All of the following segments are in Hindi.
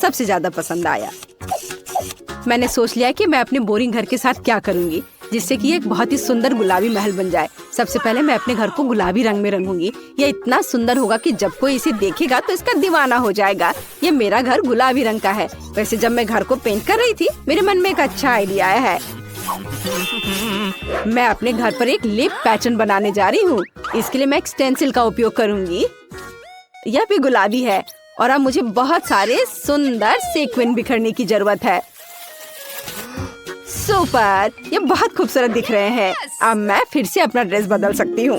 सबसे ज्यादा पसंद आया। मैंने सोच लिया कि मैं अपने बोरिंग घर के साथ क्या करूंगी जिससे कि एक बहुत ही सुंदर गुलाबी महल बन जाए। सबसे पहले मैं अपने घर को गुलाबी रंग में रंगूंगी। यह इतना सुंदर होगा कि जब कोई इसे देखेगा तो इसका दीवाना हो जाएगा। ये मेरा घर गुलाबी रंग का है। वैसे जब मैं घर को पेंट कर रही थी मेरे मन में एक अच्छा आइडिया आया है। मैं अपने घर पर एक लिप पैटर्न बनाने जा रही हूँ। इसके लिए मैं एक स्टेंसिल का उपयोग करूंगी। यह भी गुलाबी है और अब मुझे बहुत सारे सुंदर सीक्वेंस बिखरने की जरूरत है। सुपर, ये बहुत खूबसूरत दिख रहे हैं। अब मैं फिर से अपना ड्रेस बदल सकती हूँ।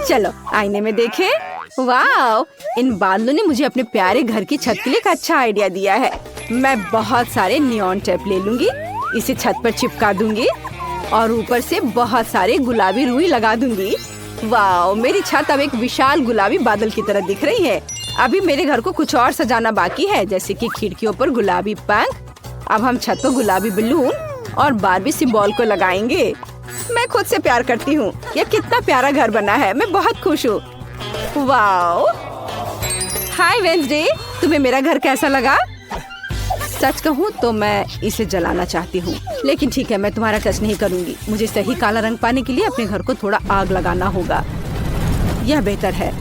चलो आईने में देखें। वाओ, इन बादलों ने मुझे अपने प्यारे घर की छत के लिए एक अच्छा आइडिया दिया है। मैं बहुत सारे नियॉन टेप ले लूंगी, इसे छत पर चिपका दूंगी और ऊपर से बहुत सारे गुलाबी रुई लगा दूंगी। वाओ, मेरी छत अब एक विशाल गुलाबी बादल की तरह दिख रही है। अभी मेरे घर को कुछ और सजाना बाकी है, जैसे कि खिड़कियों पर गुलाबी पंख। अब हम छत पर गुलाबी बलून और बारबी सिंबल को लगाएंगे। मैं खुद से प्यार करती हूँ। यह कितना प्यारा घर बना है। मैं बहुत खुश हूँ। वाओ, हाय वेंसडे, तुम्हें मेरा घर कैसा लगा? सच कहूँ तो मैं इसे जलाना चाहती हूँ, लेकिन ठीक है, मैं तुम्हारा टच नहीं करूँगी। मुझे सही काला रंग पाने के लिए अपने घर को थोड़ा आग लगाना होगा। यह बेहतर है।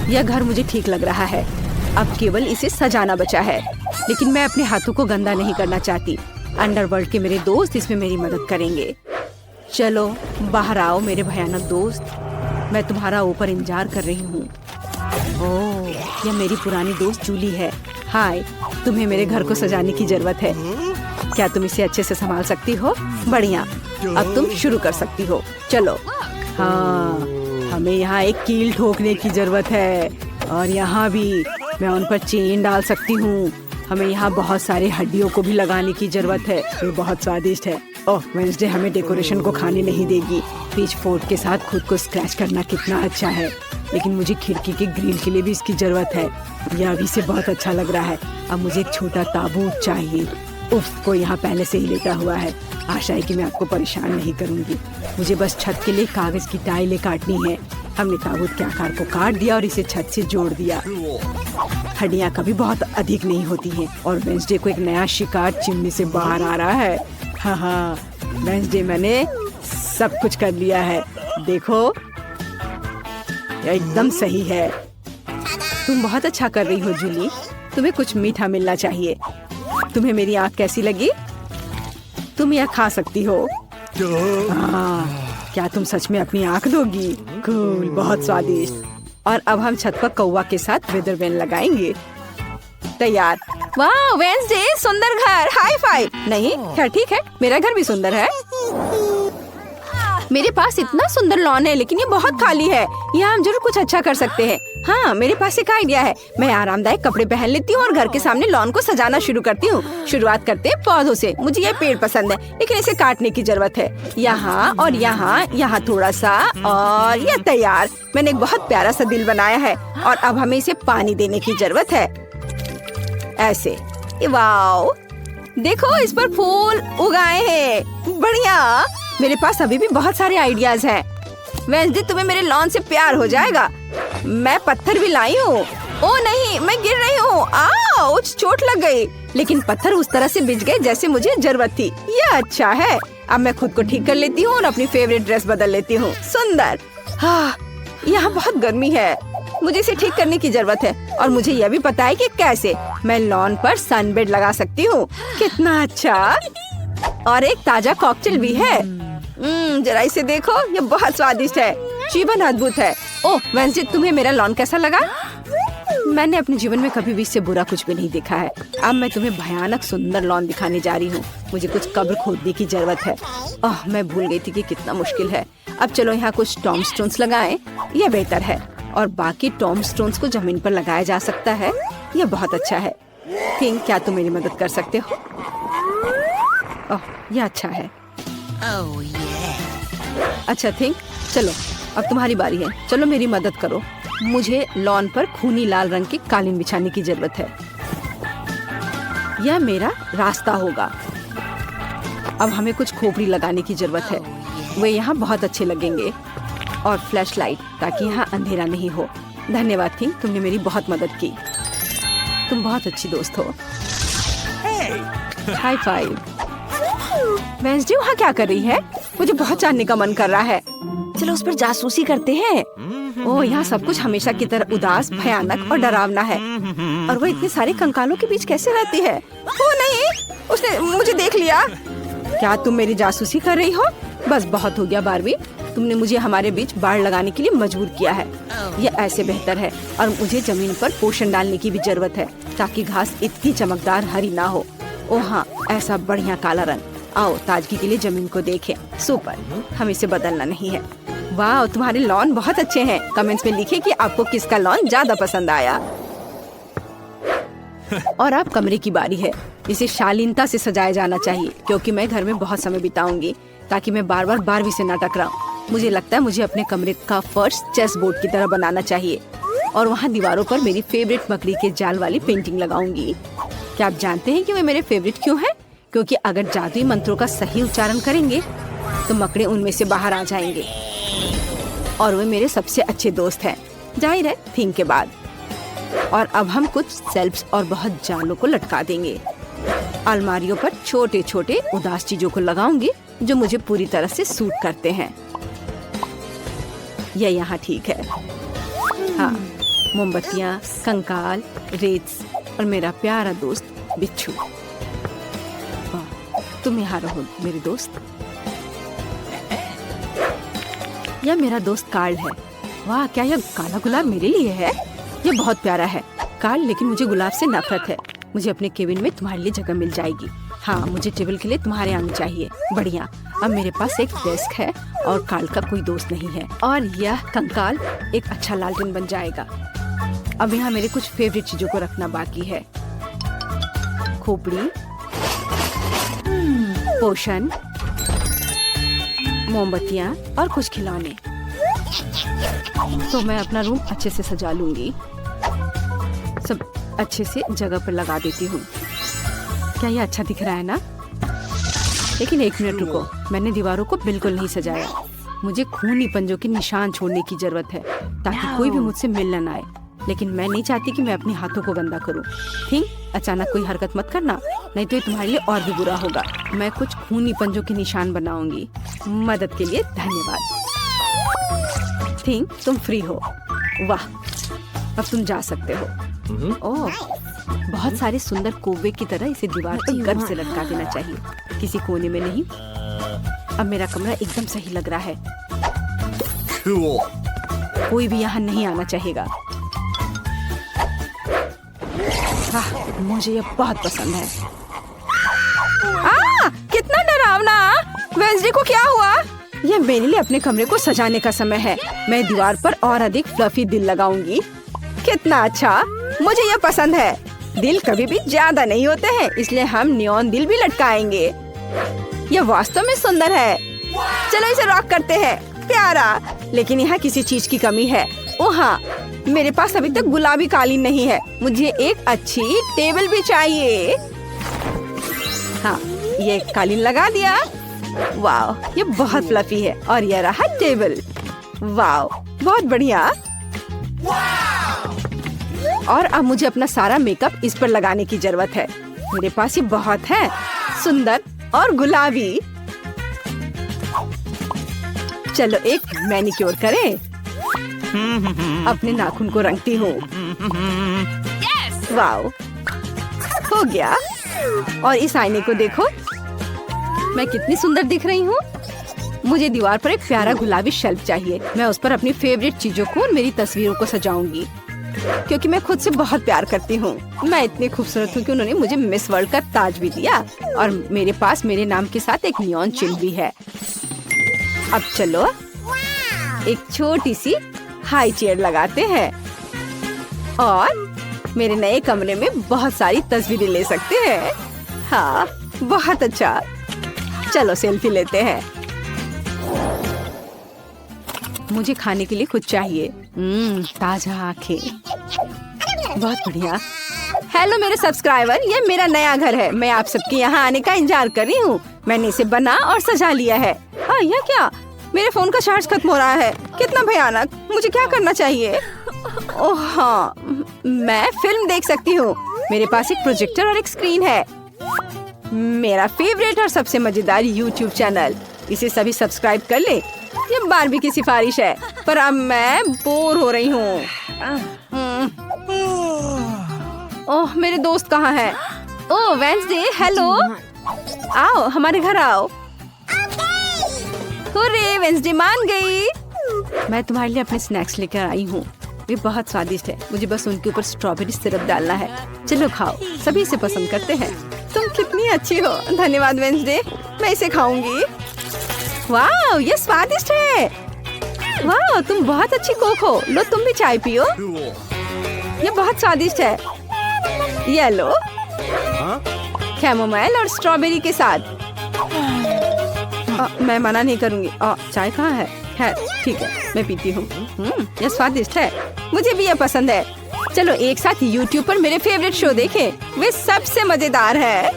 यह घर मुझे ठीक लग रहा है। अब केवल इसे सजाना बचा है, लेकिन मैं अपने हाथों को गंदा नहीं करना चाहती। अंडरवर्ल्ड के मेरे दोस्त इसमें मेरी मदद करेंगे। चलो बाहर आओ मेरे भयानक दोस्त, मैं तुम्हारा ऊपर इंतजार कर रही हूँ। ओह, यह मेरी पुरानी दोस्त जूली है। हाय, तुम्हें मेरे घर को सजाने की जरूरत है। क्या तुम इसे अच्छे से संभाल सकती हो? बढ़िया, अब तुम शुरू कर सकती हो। चलो। हाँ, हमें यहाँ एक कील ठोकने की जरूरत है और यहाँ भी मैं उन पर चेन डाल सकती हूँ। हमें यहाँ बहुत सारे हड्डियों को भी लगाने की जरूरत है। ये बहुत स्वादिष्ट है। ओह, वेंसडे हमें डेकोरेशन को खाने नहीं देगी। पिच फोर्क के साथ खुद को स्क्रैच करना कितना अच्छा है, लेकिन मुझे खिड़की के ग्रिल के लिए भी इसकी जरूरत है। यह अभी से बहुत अच्छा लग रहा है। अब मुझे एक छोटा ताबूत चाहिए। उफ, को यहाँ पहले से ही लेटा हुआ है। आशा है कि मैं आपको परेशान नहीं करूँगी। मुझे बस छत के लिए कागज की टाइलें काटनी है। हमने ताबूत के आकार को काट दिया और इसे छत से जोड़ दिया। हड्डियाँ कभी बहुत अधिक नहीं होती हैं और वेंसडे को एक नया शिकार चिमनी से बाहर आ रहा है। हाँ, वेंसडे, मैंने सब कुछ कर लिया है। देखो, यह एकदम सही है। तुम बहुत अच्छा कर रही हो जूली। तुम्हें कुछ मीठा मिलना चाहिए। तुम्हें मेरी आँख कैसी लगी? तुम यह खा सकती हो। हाँ, क्या तुम सच में अपनी आँख दोगी? कूल, बहुत स्वादिष्ट। और अब हम छत पर कौवा के साथ वेदर वैन लगाएंगे। तैयार। वाह वेंसडे, सुंदर घर। High five. नहीं, खैर ठीक है, मेरा घर भी सुंदर है। मेरे पास इतना सुंदर लॉन है, लेकिन ये बहुत खाली है। यहाँ हम जरूर कुछ अच्छा कर सकते हैं। हाँ, मेरे पास एक आइडिया है। मैं आरामदायक कपड़े पहन लेती हूँ और घर के सामने लॉन को सजाना शुरू करती हूँ। शुरुआत करते हैं पौधों से। मुझे ये पेड़ पसंद है, लेकिन इसे काटने की जरूरत है। यहाँ और यहाँ, यहाँ थोड़ा सा, और यह तैयार। मैंने एक बहुत प्यारा सा दिल बनाया है और अब हमें इसे पानी देने की जरूरत है। ऐसे। वाओ, देखो इस पर फूल उगाए हैं। बढ़िया। मेरे पास अभी भी बहुत सारे आइडियाज हैं। वेंसडे, तुम्हें मेरे लॉन से प्यार हो जाएगा। मैं पत्थर भी लाई हूँ। ओ नहीं, मैं गिर रही हूँ। आउच, चोट लग गई। लेकिन पत्थर उस तरह से बिछ गए जैसे मुझे जरूरत थी। यह अच्छा है। अब मैं खुद को ठीक कर लेती हूँ और अपनी फेवरेट ड्रेस बदल लेती हूँ। सुंदर। हाँ, यहाँ बहुत गर्मी है। मुझे इसे ठीक करने की जरूरत है और मुझे यह भी पता है कि कैसे। मैं लॉन पर सनबेड लगा सकती हूँ। कितना अच्छा। और एक ताजा कॉकटेल भी है। जरा इसे देखो, ये बहुत स्वादिष्ट है। जीवन अद्भुत है। ओह वेंसडे, तुम्हें मेरा लॉन कैसा लगा? मैंने अपने जीवन में कभी भी इससे बुरा कुछ भी नहीं देखा है। अब मैं तुम्हें भयानक सुंदर लॉन दिखाने जा रही हूँ। मुझे कुछ कब्र खोदने की जरूरत है। ओह, मैं भूल गई थी कि कितना मुश्किल है। अब चलो यहाँ कुछ टॉम स्टोन्स लगाएं। यह बेहतर है और बाकी टॉम स्टोन्स को जमीन पर लगाया जा सकता है। यह बहुत अच्छा है। थिंक, क्या तुम मेरी मदद कर सकते हो? ओह, यह अच्छा है। अच्छा थिंक, चलो अब तुम्हारी बारी है। चलो मेरी मदद करो। मुझे लॉन पर खूनी लाल रंग की कालीन बिछाने की जरूरत है। यह मेरा रास्ता होगा। अब हमें कुछ खोपड़ी लगाने की जरूरत है। वे यहाँ बहुत अच्छे लगेंगे। और फ्लैश लाइट, ताकि यहाँ अंधेरा नहीं हो। धन्यवाद थिंक, तुमने मेरी बहुत मदद की। तुम बहुत अच्छी दोस्त हो। High five. वेंसडे वहाँ क्या कर रही है? मुझे बहुत जानने का मन कर रहा है। चलो उस पर जासूसी करते हैं। ओह, यहाँ सब कुछ हमेशा की तरह उदास, भयानक और डरावना है। और वो इतने सारे कंकालों के बीच कैसे रहती है? ओ नहीं, उसने मुझे देख लिया। क्या तुम मेरी जासूसी कर रही हो? बस बहुत हो गया बारबी, तुमने मुझे हमारे बीच बाड़ लगाने के लिए मजबूर किया है। यह ऐसे बेहतर है और मुझे जमीन पर पोषण डालने की भी जरूरत है ताकि घास इतनी चमकदार हरी ना हो। ओह हाँ, ऐसा बढ़िया काला रंग। आओ ताजगी के लिए जमीन को देखें। सुपर, हम इसे बदलना नहीं है। वाह, तुम्हारे लॉन बहुत अच्छे हैं। कमेंट्स में लिखें कि आपको किसका लॉन ज्यादा पसंद आया। और अब कमरे की बारी है। इसे शालीनता से सजाया जाना चाहिए क्योंकि मैं घर में बहुत समय बिताऊंगी, ताकि मैं बार बार बारबी से ना टकराऊं। मुझे लगता है मुझे अपने कमरे का फर्श चेस बोर्ड की तरह बनाना चाहिए और वहाँ दीवारों पर मेरी फेवरेट मकड़ी के जाल वाली पेंटिंग लगाऊंगी। क्या आप जानते हैं कि वे मेरे फेवरेट क्यों हैं? क्योंकि अगर जादुई मंत्रों का सही उच्चारण करेंगे तो मकड़े उनमें से बाहर आ जाएंगे और वे मेरे सबसे अच्छे दोस्त हैं, जाहिर है थीम के बाद। और अब हम कुछ सेल्फ्स और बहुत जालों को लटका देंगे। अलमारियों पर छोटे छोटे उदास चीजों को लगाऊंगी जो मुझे पूरी तरह से सूट करते हैं। यह यहाँ ठीक है। हाँ, मोमबत्तियाँ, कंकाल, रेत और मेरा प्यारा दोस्त बिच्छू। वाह, तुम यहाँ रहो मेरे दोस्त। यह मेरा दोस्त कार्ल है। वाह, क्या यह काला गुलाब मेरे लिए है? यह बहुत प्यारा है कार्ल, लेकिन मुझे गुलाब से नफरत है। मुझे अपने केबिन में तुम्हारे लिए जगह मिल जाएगी। हाँ, मुझे टेबल के लिए तुम्हारे आने चाहिए। बढ़िया, अब मेरे पास एक डेस्क है और कार्ल का कोई दोस्त नहीं है। और यह कंकाल एक अच्छा लालटेन बन जाएगा। अब यहाँ मेरे कुछ फेवरेट चीजों को रखना बाकी है। खोपड़ी, पोषण, मोमबत्तियाँ और कुछ खिलौने। तो मैं अपना रूम अच्छे से सजा लूंगी। सब अच्छे से जगह पर लगा देती हूँ। क्या ये अच्छा दिख रहा है ना? लेकिन एक मिनट रुको, मैंने दीवारों को बिल्कुल नहीं सजाया। मुझे खूनी पंजों के निशान छोड़ने की जरूरत है ताकि कोई भी मुझसे मिलने ना आए। लेकिन मैं नहीं चाहती कि मैं अपने हाथों को गंदा करूं। ठीक, अचानक कोई हरकत मत करना, नहीं तो ये तुम्हारे लिए और भी बुरा होगा। मैं कुछ खूनी पंजों के निशान बनाऊंगी। मदद के लिए धन्यवाद। ठीक, तुम फ्री हो। वाह, अब तुम जा सकते हो। ओह, बहुत सारे सुंदर कोवे की तरह इसे दीवार पर गर्व से लटका देना चाहिए, किसी कोने में नहीं। अब मेरा कमरा एकदम सही लग रहा है। कोई भी यहाँ नहीं आना चाहेगा। हाँ, मुझे ये बहुत पसंद है। कितना डरावना! वेंसडे को क्या हुआ? ये मेरे लिए अपने कमरे को सजाने का समय है। मैं दीवार पर और अधिक फ्लफी दिल लगाऊंगी। कितना अच्छा, मुझे ये पसंद है। दिल कभी भी ज्यादा नहीं होते हैं, इसलिए हम नियॉन दिल भी लटकाएंगे। ये वास्तव में सुंदर है। चलो इसे रॉक करते हैं। प्यारा, लेकिन यहाँ किसी चीज की कमी है। ओह हाँ, मेरे पास अभी तक गुलाबी कालीन नहीं है। मुझे एक अच्छी टेबल भी चाहिए। हाँ, ये कालीन लगा दिया। वाह, ये बहुत फ्लफी है। और ये रहा टेबल। वाह, बहुत बढ़िया। और अब मुझे अपना सारा मेकअप इस पर लगाने की जरूरत है। मेरे पास ये बहुत है, सुंदर और गुलाबी। चलो एक मैनिक्योर करें। अपने नाखून को रंगती हूँ। वाओ, हो गया। और इस आईने को देखो, मैं कितनी सुंदर दिख रही हूँ। मुझे दीवार पर एक प्यारा गुलाबी शेल्फ चाहिए। मैं उस पर अपनी फेवरेट चीजों को और मेरी तस्वीरों को सजाऊंगी, क्योंकि मैं खुद से बहुत प्यार करती हूँ। मैं इतनी खूबसूरत हूँ कि उन्होंने मुझे मिस वर्ल्ड का ताज भी दिया। और मेरे पास मेरे नाम के साथ एक नियॉन चिन्ह भी है। अब चलो एक छोटी सी हाई चेयर लगाते हैं और मेरे नए कमरे में बहुत सारी तस्वीरें ले सकते हैं। हाँ, बहुत अच्छा। चलो सेल्फी लेते हैं। मुझे खाने के लिए कुछ चाहिए। ताजा आंखें, बहुत बढ़िया। हेलो मेरे सब्सक्राइबर, ये मेरा नया घर है। मैं आप सबके यहाँ आने का इंतजार कर रही हूँ। मैंने इसे बना और सजा लिया है। यह क्या? मेरे फोन का चार्ज खत्म हो रहा है। कितना भयानक! मुझे क्या करना चाहिए? ओह हाँ, मैं फिल्म देख सकती हूँ। मेरे पास एक प्रोजेक्टर और एक स्क्रीन है। मेरा फेवरेट और सबसे मजेदार YouTube चैनल। इसे सभी सब्सक्राइब कर ले। ये बारबी की सिफारिश है, पर अब मैं बोर हो रही हूँ। ओह, मेरे दोस्त कहाँ हैं? ओह, वेंसडे, हेलो। आओ, हमारे घर आओ। हुर्रे, वेंसडे मान गई। मैं तुम्हारे लिए अपने स्नैक्स लेकर आई हूँ। वे बहुत स्वादिष्ट है। मुझे बस उनके ऊपर स्ट्रॉबेरी सिरप डालना है। चलो खाओ, सभी इसे पसंद करते हैं। तुम कितनी अच्छी हो। धन्यवाद वेंसडे, मैं इसे खाऊंगी। वाह, ये स्वादिष्ट है। वाह, तुम बहुत अच्छी कोक हो। लो, तुम भी चाय पियो। ये बहुत स्वादिष्ट है। ये लो, कैमोमाइल और स्ट्रॉबेरी के साथ। मैं मना नहीं करूंगी। चाय कहाँ है? खैर ठीक है, मैं पीती हूँ। ये स्वादिष्ट है। मुझे भी ये पसंद है। चलो एक साथ YouTube पर मेरे फेवरेट शो देखें। वे सबसे मजेदार है।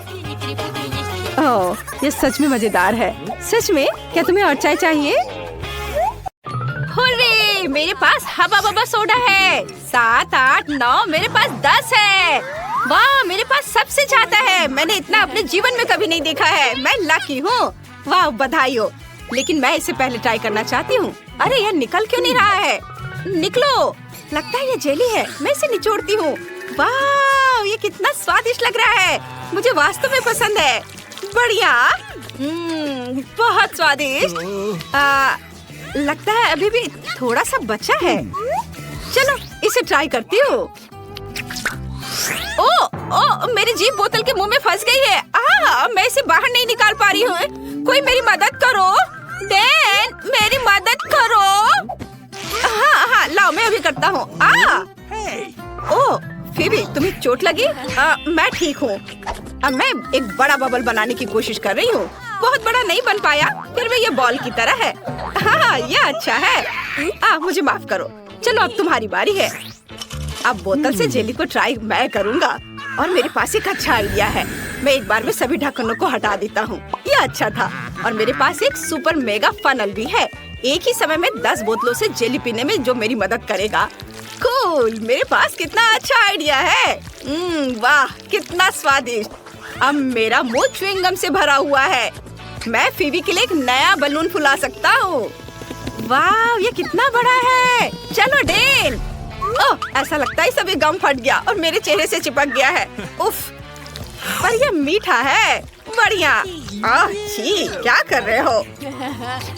ओह, ये सच में मजेदार है। सच में? क्या तुम्हें और चाय चाहिए? हुर्रे, मेरे पास हबा बबा सोडा है। 7, 8, 9, मेरे पास 10 है। वाह, मेरे पास सबसे ज्यादा है। मैंने इतना अपने जीवन में कभी नहीं देखा है। मैं लकी हूँ। वाह, बधाई हो। लेकिन मैं इसे पहले ट्राई करना चाहती हूँ। अरे यह निकल क्यों नहीं रहा है? निकलो। लगता है ये जेली है। मैं इसे निचोड़ती हूँ। वाह, ये कितना स्वादिष्ट लग रहा है। मुझे वास्तव में पसंद है। बढ़िया। बहुत स्वादिष्ट। लगता है अभी भी थोड़ा सा बचा है। चलो इसे ट्राई करती हूँ। ओ, मेरी जीभ बोतल के मुंह में फंस गई है। मैं इसे बाहर नहीं निकाल पा रही हूँ। कोई मेरी मदद करो। डैन, मेरी मदद करो। हाँ, लाओ, मैं अभी करता हूँ। ओह, फिबी, तुम्हें चोट लगी? मैं ठीक हूँ। अब मैं एक बड़ा बबल बनाने की कोशिश कर रही हूँ। बहुत बड़ा नहीं बन पाया, फिर भी ये बॉल की तरह है। हाँ, ये अच्छा है। मुझे माफ करो। चलो अब तुम्हारी बारी है। अब बोतल से जेली को ट्राई मैं करूँगा। और मेरे पास एक अच्छा आइडिया है। मैं एक बार में सभी ढक्कनों को हटा देता हूँ। ये अच्छा था। और मेरे पास एक सुपर मेगा फनल भी है। एक ही समय में 10 बोतलों से जेली पीने में जो मेरी मदद करेगा। कूल, मेरे पास कितना अच्छा आइडिया है। वाह, कितना स्वादिष्ट। अब मेरा मुंह च्युइंगम से भरा हुआ है। मैं फीवी के लिए एक नया बलून फुला सकता हूँ। वाह, ये कितना बड़ा है। चलो डेन। ओह, ऐसा लगता है सभी गम फट गया और मेरे चेहरे से चिपक गया है। उफ, पर ये मीठा है। बढ़िया। छी, क्या कर रहे हो?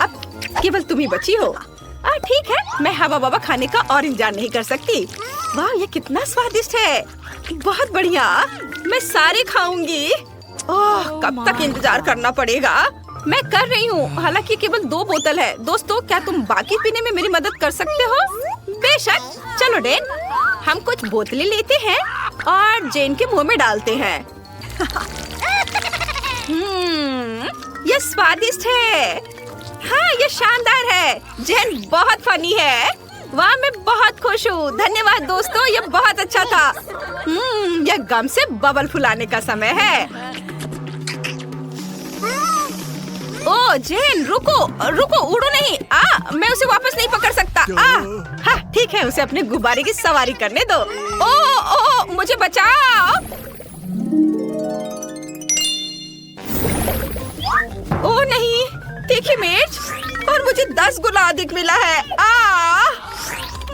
अब केवल तुम ही बची हो। ठीक है, मैं हवा बबा खाने का और इंतजार नहीं कर सकती। वाह, ये कितना स्वादिष्ट है। बहुत बढ़िया, मैं सारे खाऊंगी। ओह, कब तक इंतजार करना पड़ेगा? मैं कर रही हूँ। हालांकि केवल 2 बोतल है। दोस्तों, क्या तुम बाकी पीने में मेरी मदद कर सकते हो? बेशक। चलो डेन, हम कुछ बोतलें लेते हैं और जेन के मुंह में डालते हैं। ये स्वादिष्ट है। हाँ, ये शानदार है। जेन बहुत फनी है। वाह, मैं बहुत खुश हूँ। धन्यवाद दोस्तों, ये बहुत अच्छा था। यह गम से बबल फुलाने का समय है। ओ जेन, रुको, उड़ो नहीं। मैं उसे वापस नहीं पकड़ सकता। हाँ, ठीक है, उसे अपने गुब्बारे की सवारी करने दो। ओ, मुझे बचाओ। ओ नहीं, तीखी मिर्च। और मुझे 10 गुना अधिक मिला है।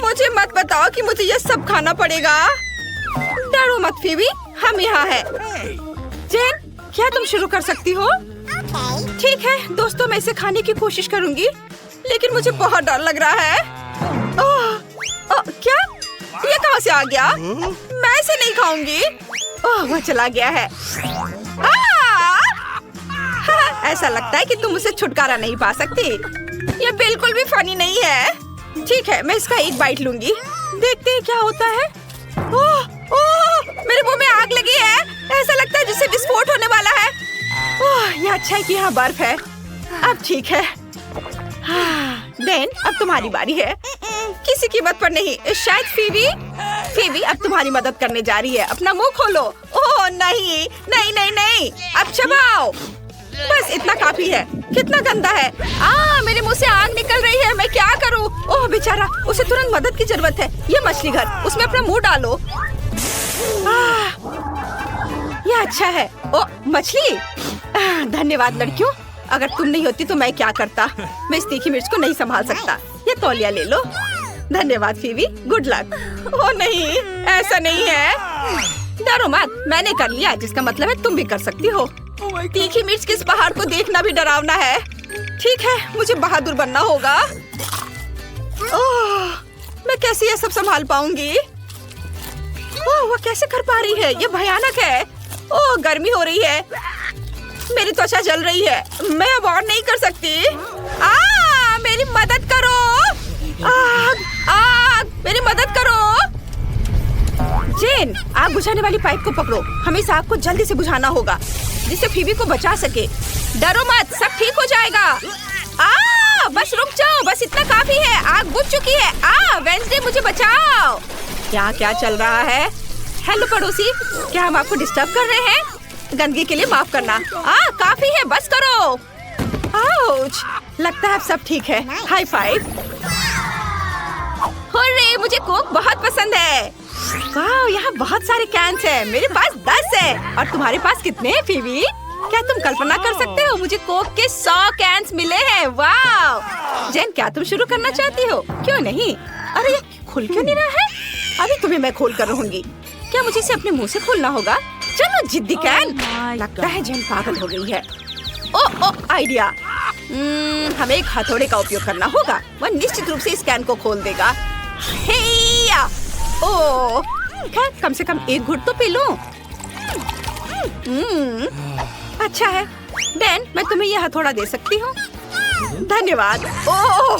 मुझे मत बताओ कि मुझे ये सब खाना पड़ेगा। डरो मत फीवी, हम यहाँ हैं। जेन, क्या तुम शुरू कर सकती हो? ठीक है दोस्तों, मैं इसे खाने की कोशिश करूंगी, लेकिन मुझे बहुत डर लग रहा है। क्या? ये कहाँ से आ गया? मैं इसे नहीं खाऊंगी। वह चला गया है। ऐसा लगता है कि तुम मुझसे छुटकारा नहीं पा सकती। ये बिल्कुल भी फनी नहीं है। ठीक है, मैं इसका एक बाइट लूंगी। देखते हैं क्या होता है। मेरे मुंह में आग लगी है। ऐसा लगता है जैसे विस्फोट होने वाला है। ये अच्छा है कि यहाँ बर्फ है। अब ठीक है। देन, अब तुम्हारी बारी है। किसी कीमत पर नहीं। शायद फीवी अब तुम्हारी मदद करने जा रही है। अपना मुंह खोलो। ओह नहीं, अब चबाओ। बस इतना काफी है। कितना गंदा है। मेरे मुंह से आग निकल रही है। मैं क्या करूं? ओह बेचारा, उसे तुरंत मदद की जरूरत है। ये मछली घर, उसमें अपना मुंह डालो। क्या अच्छा है। ओ मछली, धन्यवाद लड़कियों, अगर तुम नहीं होती तो मैं क्या करता। मैं इस तीखी मिर्च को नहीं संभाल सकता। ये तौलिया ले लो। धन्यवाद फीवी, गुड लक। ओ नहीं, ऐसा नहीं है। डरो मत, मैंने कर लिया, जिसका मतलब है तुम भी कर सकती हो। तीखी मिर्च के इस पहाड़ को देखना भी डरावना है। ठीक है, मुझे बहादुर बनना होगा। ओह, मैं कैसे ये सब संभाल पाऊंगी? ओह, वो कैसे कर पा रही है? ये भयानक है। ओह, गर्मी हो रही है, मेरी त्वचा जल रही है, मैं अब और नहीं कर सकती। मेरी मदद करो। आग, आग, मेरी मदद करो। जेन, आग बुझाने वाली पाइप को पकड़ो। हमें इस आग को जल्दी से बुझाना होगा, जिससे फीबी को बचा सके। डरो मत, सब ठीक हो जाएगा। बस रुक जाओ, बस इतना काफी है। आग बुझ चुकी है। वेंसडे, मुझे बचाओ। यहाँ क्या चल रहा है? हेलो पड़ोसी, क्या हम आपको डिस्टर्ब कर रहे हैं? गंदगी के लिए माफ करना। काफी है, बस करो। आउच, लगता है अब सब ठीक है। High five. हुर्रे, मुझे कोक बहुत पसंद है। वाह, यहाँ बहुत सारे कैंस हैं। मेरे पास 10 है। और तुम्हारे पास कितने हैं फीवी? क्या तुम कल्पना कर सकते हो? मुझे कोक के 100 कैंस मिले हैं। वाह जेन, क्या तुम शुरू करना चाहती हो? क्यों नहीं? अरे ये खुल क्यों नहीं रहा है? अभी तुम्हें मैं खोल कर रहूंगी। क्या मुझे इसे अपने मुंह से खोलना होगा? चलो जिद्दी कैन। लगता है जेन पागल हो गई है। ओ आइडिया। हमें एक हथौड़े का उपयोग करना होगा। वह निश्चित रूप से इस कैन को खोल देगा। हेया! ओह, कम से कम एक घुट तो पी लूं। अच्छा है। डैन, मैं तुम्हें यह हथौड़ा दे सकती हूँ। धन्यवाद। ओह,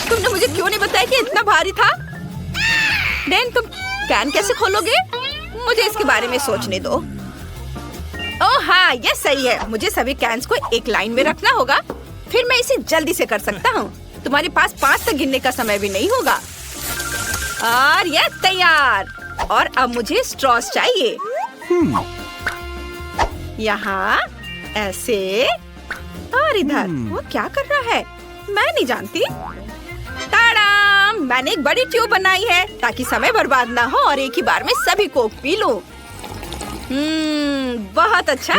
तुमने मुझे क्यों नहीं बताया कि इतना भारी था? डैन, तुम कैन कैसे खोलोगे? मुझे इसके बारे में सोचने दो। ओह हाँ, ये सही है। मुझे सभी कैन्स को एक लाइन में रखना होगा, फिर मैं इसे जल्दी से कर सकता हूँ। तुम्हारे पास 5 तक गिनने का समय भी नहीं होगा। और ये तैयार। और अब मुझे स्ट्रॉस चाहिए। यहाँ ऐसे और इधर। वो क्या कर रहा है? मैं नहीं जानती। ताड़ाम! मैंने एक बड़ी ट्यूब बनाई है ताकि समय बर्बाद ना हो और एक ही बार में सभी कोक पी लूं। बहुत अच्छा।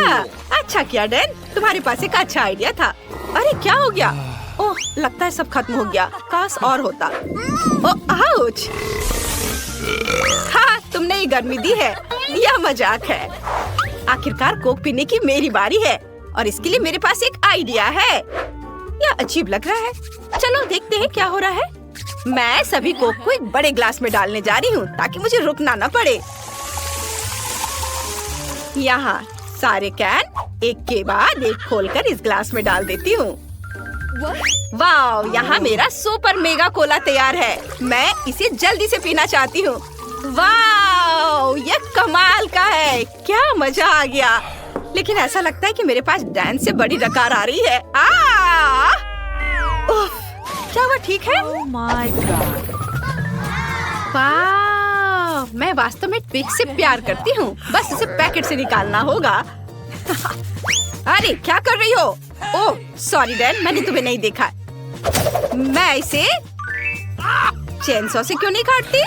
अच्छा किया डैन, तुम्हारे पास एक अच्छा आइडिया था। अरे क्या हो गया? ओह, लगता है सब खत्म हो गया। काश और होता। ओह आउच! हाँ, तुमने ये गर्मी दी है। यह मजाक है। आखिरकार कोक पीने की मेरी बारी है और इसके लिए मेरे पास एक आइडिया है। यह अजीब लग रहा है। चलो देखते हैं क्या हो रहा है। मैं सभी कोक को एक बड़े ग्लास में डालने जा रही हूँ ताकि मुझे रुकना न पड़े। यहाँ सारे कैन एक के बाद एक खोलकर इस ग्लास में डाल देती हूँ। वाह, यहाँ मेरा सुपर मेगा कोला तैयार है। मैं इसे जल्दी से पीना चाहती हूँ। वाह, ये कमाल का है। क्या मजा आ गया। लेकिन ऐसा लगता है कि मेरे पास डैन से बड़ी डकार आ रही है। क्या वो ठीक है? Oh my God. वाह, मैं वास्तव में ट्विक्स से प्यार करती हूँ। बस इसे पैकेट से निकालना होगा। अरे क्या कर रही हो? ओह सॉरी डैन, मैंने तुम्हें नहीं देखा। मैं इसे चेनसॉ से क्यों नहीं काटती?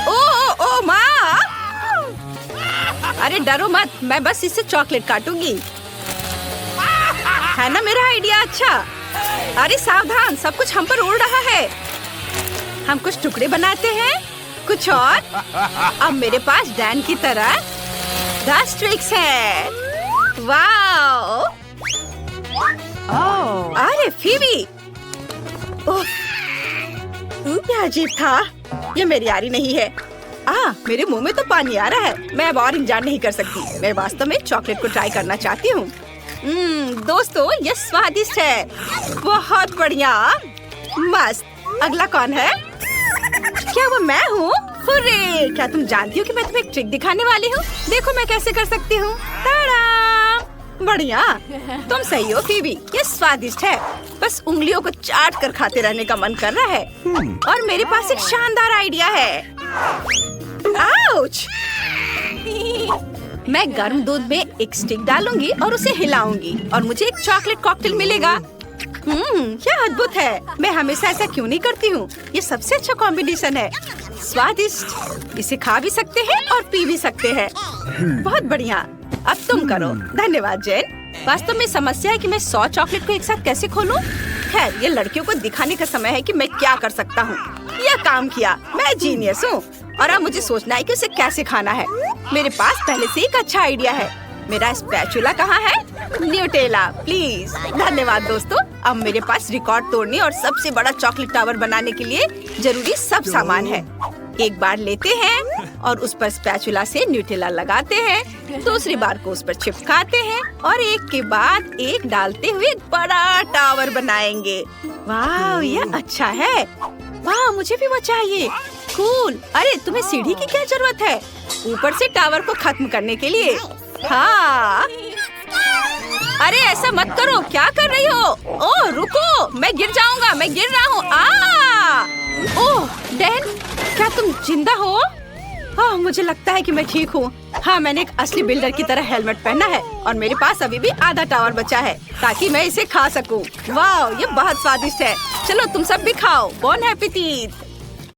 ओ माँ! अरे डरो मत, मैं बस इससे चॉकलेट काटूंगी। है ना मेरा आइडिया अच्छा? अरे सावधान, सब कुछ हम पर उड़ रहा है। हम कुछ टुकड़े बनाते हैं, कुछ और। अब मेरे पास डैन की तरह 10 ट्रिक्स है। वाओ! अरे फीबी! क्या अजीब था। ये मेरी यारी नहीं है। मेरे मुंह में तो पानी आ रहा है। मैं अब और इंतजार नहीं कर सकती। मैं वास्तव में चॉकलेट को ट्राई करना चाहती हूँ। दोस्तों, ये स्वादिष्ट है। बहुत बढ़िया, मस्त। अगला कौन है? क्या वो मैं हूँ? हुर्रे! क्या तुम जानती हो कि मैं तुम्हें एक ट्रिक दिखाने वाली हूँ? देखो मैं कैसे कर सकती हूँ। ताड़ा! बढ़िया, तुम सही हो फीबी। ये स्वादिष्ट है। बस उंगलियों को चाट कर खाते रहने का मन कर रहा है। और मेरे पास एक शानदार आइडिया है। आउच! मैं गर्म दूध में एक स्टिक डालूंगी और उसे हिलाऊंगी और मुझे एक चॉकलेट कॉकटेल मिलेगा। क्या अद्भुत है। मैं हमेशा ऐसा क्यों नहीं करती हूँ। ये सबसे अच्छा कॉम्बिनेशन है। स्वादिष्ट। इसे खा भी सकते हैं और पी भी सकते हैं। बहुत बढ़िया। अब तुम करो। धन्यवाद जेन। वास्तव में समस्या है कि मैं 100 चॉकलेट को एक साथ कैसे खोलूं? खैर, ये लड़कियों को दिखाने का समय है कि मैं क्या कर सकता हूँ। यह काम किया। मैं जीनियस हूँ और अब मुझे सोचना है कि उसे कैसे खाना है। मेरे पास पहले से एक अच्छा आइडिया है। मेरा स्पैचुला कहाँ है? Nutella please. धन्यवाद दोस्तों। अब मेरे पास रिकॉर्ड तोड़ने और सबसे बड़ा चॉकलेट टावर बनाने के लिए जरूरी सब सामान है। एक बार लेते हैं और उस पर स्पैचुला से न्यूटेला लगाते हैं। दूसरी बार को उस पर चिपकाते हैं और एक के बाद एक डालते हुए एक बड़ा टावर बनाएंगे। वाह, यह अच्छा है। वाह, मुझे भी वो चाहिए। कूल। अरे, तुम्हें सीढ़ी की क्या जरूरत है ऊपर से टावर को खत्म करने के लिए? हाँ। अरे ऐसा मत करो। क्या कर रही हो? ओह रुको, मैं गिर जाऊंगा। मैं गिर रहा हूँ। ओह डैन, क्या तुम जिंदा हो? मुझे लगता है कि मैं ठीक हूँ। हाँ, मैंने एक असली बिल्डर की तरह हेलमेट पहना है और मेरे पास अभी भी आधा टावर बचा है ताकि मैं इसे खा सकूं। वाह, ये बहुत स्वादिष्ट है। चलो तुम सब भी खाओ। बॉन एपेटिट।